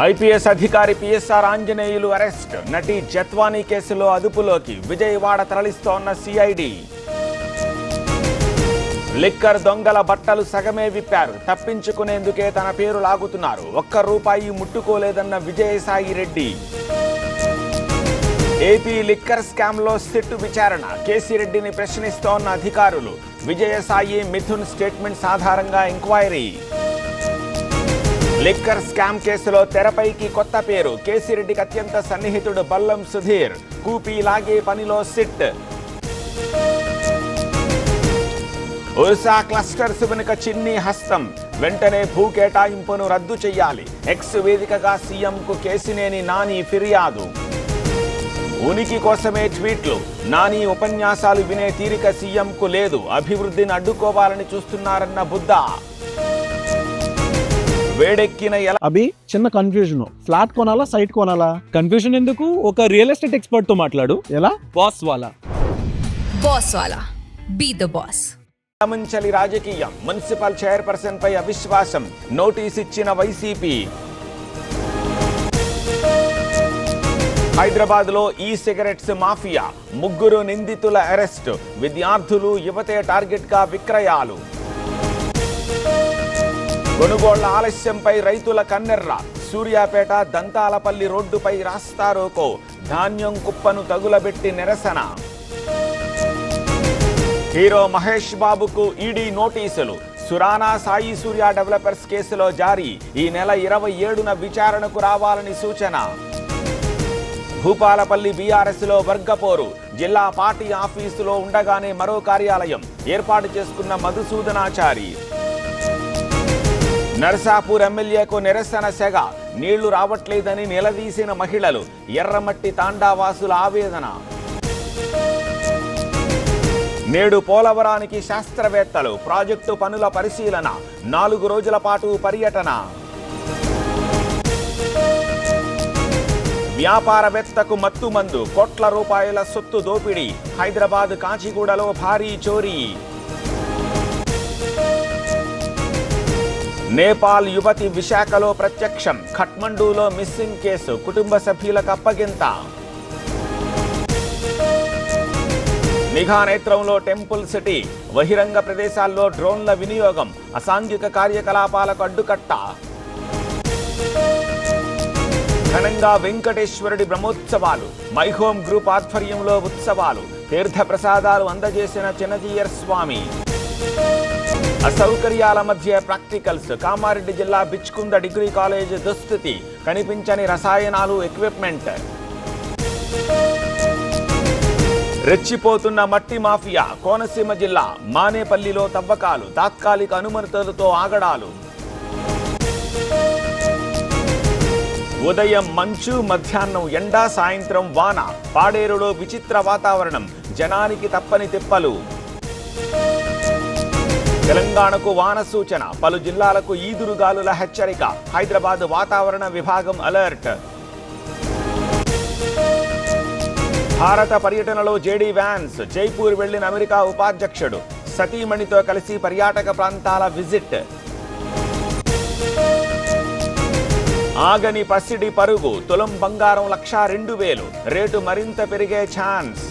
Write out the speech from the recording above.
IPS అధికారి PSR Anjaneyulu arrest. నటి జత్వానీ కేసులో అదుపులోకి. విజయవాడ తరలిస్తోన్న సిఐడి. లిక్కర్ దొంగల బట్టలు సగమే విప్పారు. తప్పించుకునేందుకే తన పేరు లాగుతున్నారు. ₹1 ముట్టుకోలేదన్న విజయసాయి రెడ్డి. ఏపీ లిక్కర్ స్కామ్లో సిట్టు విచారణ. కేసిరెడ్డిని ప్రశ్నిస్తోన్న అధికారులు. విజయసాయి, మిథున్ స్టేట్మెంట్స్ ఆధారంగా ఎంక్వైరీ. లిక్కర్ స్కామ్ కేసులో తెరపైకి కొత్త పేరు. కేసిరెడ్డికి అత్యంత సన్నిహితుడు బల్లం సుధీర్. కూపీ లాగే పనిలో సిట్. ఒరిస్సా క్లస్టర్స్ వెనుక చిన్ని హస్తం. వెంటనే భూ కేటాయింపును రద్దు చేయాలి. ఎక్స్ వేదికగా సీఎంకు కేసినేని నాని ఫిర్యాదు. ఉనికి కోసమే ట్వీట్లు. నాని ఉపన్యాసాలు వినే తీరిక సీఎంకు లేదు. అభివృద్ధిని అడ్డుకోవాలని చూస్తున్నారన్న బుద్ధ. వేడెక్కిన అభి చిన్న కన్ఫ్యూజన్. ఫ్లాట్ కొనాలా, సైట్ కొనాలా? కన్ఫ్యూజన్ ఎందుకు? ఒక రియల్ ఎస్టేట్ ఎక్స్పర్ట్ తో మాట్లాడు. ఎలా? బాస్ వాలా. Be the boss. ముంచలి రాజకీయం. మున్సిపల్ చైర్పర్సన్ పై అవిశ్వాసం. నోటీస్ ఇచ్చిన వైసీపీ. హైదరాబాద్ లో ఈ సిగరెట్స్ మాఫియా. 3 నిందితుల అరెస్ట్. విద్యార్థులు, యువతే టార్గెట్ గా విక్రయాలు. కొనుగోళ్ల ఆలస్యంపై రైతుల కన్నెర్ర. సూర్యాపేట దంతాలపల్లి రోడ్డుపై రాస్తారోకో. ధాన్యం కుప్పను తగులబెట్టి నిరసన. హీరో మహేష్ బాబుకు ఈడీ నోటీసులు. సురానా సాయి సూర్య డెవలపర్స్ కేసులో జారీ. ఈ నెల 27న విచారణకు రావాలని సూచన. భూపాలపల్లి బీఆర్ఎస్ లో వర్గపోరు. జిల్లా పార్టీ ఆఫీసులో ఉండగానే మరో కార్యాలయం ఏర్పాటు చేసుకున్న మధుసూదనాచారి. నర్సాపూర్ ఎమ్మెల్యేకు నిరసన సెగ. నీళ్లు రావట్లేదని నిలదీసిన మహిళలు. ఎర్రమట్టి తాండావాసుల ఆవేదన. నేడు పోలవరానికి శాస్త్రవేత్తలు. ప్రాజెక్టు పనుల పరిశీలన. 4 రోజుల పాటు పర్యటన. వ్యాపారవేత్తకు మత్తుమందు. కోట్ల రూపాయల సొత్తు దోపిడీ. హైదరాబాద్ కాచిగూడలో భారీ చోరీ. నేపాల్ యువతి విశాఖలో ప్రత్యక్షం. ఖట్మండూలో మిస్సింగ్ కేసు. కుటుంబ సభ్యులకు అప్పగింత. నిఘా నేత్రంలో టెంపుల్ సిటీ. బహిరంగ ప్రదేశాల్లో డ్రోన్ల వినియోగం. అసాంఘిక కార్యకలాపాలకు అడ్డుకట్ట. ఘనంగా వెంకటేశ్వరుడి బ్రహ్మోత్సవాలు. మైహోమ్ గ్రూప్ ఆధ్వర్యంలో ఉత్సవాలు. తీర్థ ప్రసాదాలు అందజేసిన చిన్నజీయర్ స్వామి. అసౌకర్యాల మధ్య ప్రాక్టికల్స్. కామారెడ్డి జిల్లా బిచ్కుంద డిగ్రీ కాలేజ్ దుస్థితి. కనిపించని రసాయనాలు, ఎక్విప్మెంట్. రెచ్చిపోతున్న మట్టి మాఫియా. కోనసీమ జిల్లా మానేపల్లిలో తవ్వకాలు. తాత్కాలిక అనుమతులతో ఆగడాలు. ఉదయం మంచు, మధ్యాహ్నం ఎండ, సాయంత్రం వాన. పాడేరులో విచిత్ర వాతావరణం. జనానికి తప్పని తిప్పలు. తెలంగాణకు వాన సూచన. పలు జిల్లాలకు ఈదురుగాలుల హెచ్చరిక. హైదరాబాద్ వాతావరణ విభాగం అలర్ట్. భారత పర్యటనలో జేడీ వ్యాన్స్. జైపూర్ వెళ్లిన అమెరికా ఉపాధ్యక్షుడు. సతీమణితో కలిసి పర్యాటక ప్రాంతాల విజిట్. ఆగని పసిడి పరుగు. తులం బంగారం 1,02,000. రేటు మరింత పెరిగే ఛాన్స్.